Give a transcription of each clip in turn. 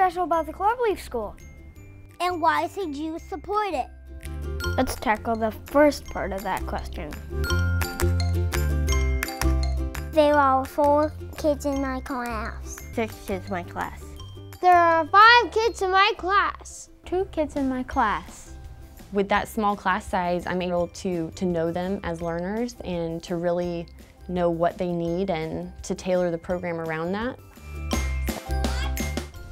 special about the Cloverleaf School? And why should you support it? Let's tackle the first part of that question. There are 4 kids in my class. 6 kids in my class. There are 5 kids in my class. 2 kids in my class. With that small class size, I'm able to know them as learners and to really know what they need and to tailor the program around that.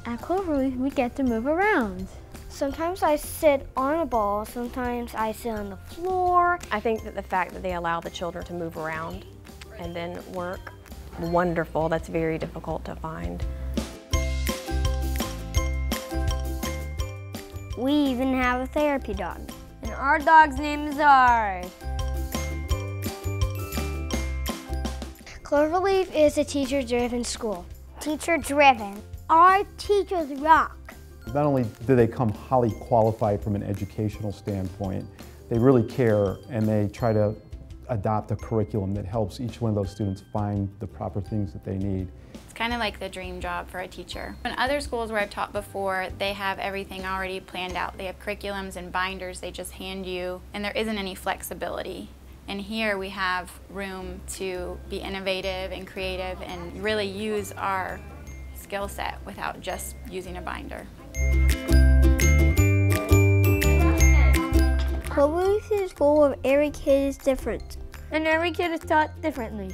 At Cloverleaf, we get to move around. Sometimes I sit on a ball, sometimes I sit on the floor. I think that the fact that they allow the children to move around and then work, wonderful. That's very difficult to find. We even have a therapy dog. And our dog's name is Ari. Cloverleaf is a teacher-driven school. Teacher-driven. Our teachers rock. Not only do they come highly qualified from an educational standpoint, they really care and they try to adopt a curriculum that helps each one of those students find the proper things that they need. It's kind of like the dream job for a teacher. In other schools where I've taught before, they have everything already planned out. They have curriculums and binders they just hand you, and there isn't any flexibility. And here we have room to be innovative and creative and really use our skill set without just using a binder. Cloverleaf school of every kid is different, and every kid is taught differently.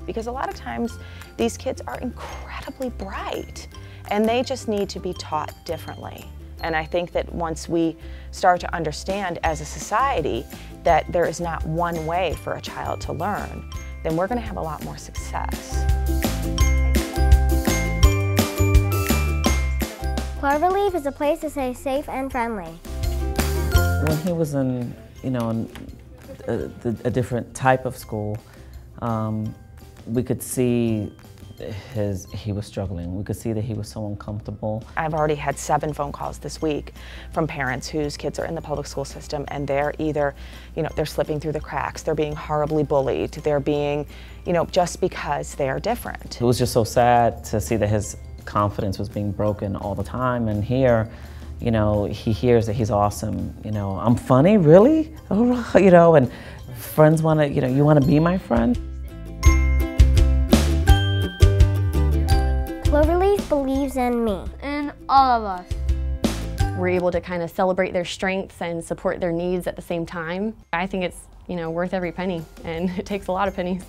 Because a lot of times these kids are incredibly bright and they just need to be taught differently. And I think that once we start to understand as a society that there is not one way for a child to learn, then we're going to have a lot more success. Cloverleaf is a place to stay safe and friendly. When he was in, a different type of school, we could see he was struggling. We could see that he was so uncomfortable. I've already had 7 phone calls this week from parents whose kids are in the public school system and they're either, they're slipping through the cracks, they're being horribly bullied, they're being, just because they are different. It was just so sad to see that his confidence was being broken all the time, and here, he hears that he's awesome. I'm funny, really? Oh, and friends want to, you want to be my friend? Cloverleaf believes in me. And all of us. We're able to kind of celebrate their strengths and support their needs at the same time. I think it's, worth every penny, and it takes a lot of pennies.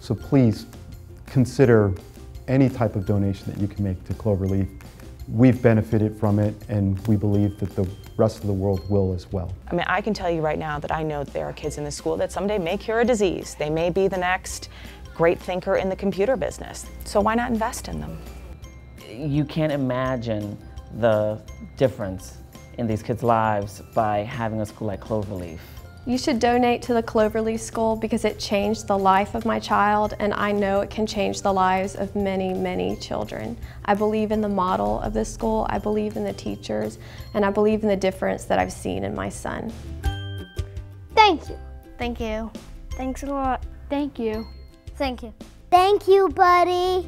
So please consider any type of donation that you can make to Cloverleaf. We've benefited from it, and we believe that the rest of the world will as well. I mean, I can tell you right now that I know that there are kids in this school that someday may cure a disease. They may be the next great thinker in the computer business. So why not invest in them? You can't imagine the difference in these kids' lives by having a school like Cloverleaf. You should donate to the Cloverleaf School because it changed the life of my child, and I know it can change the lives of many, many children. I believe in the model of this school, I believe in the teachers, and I believe in the difference that I've seen in my son. Thank you. Thank you. Thanks a lot. Thank you. Thank you. Thank you, buddy.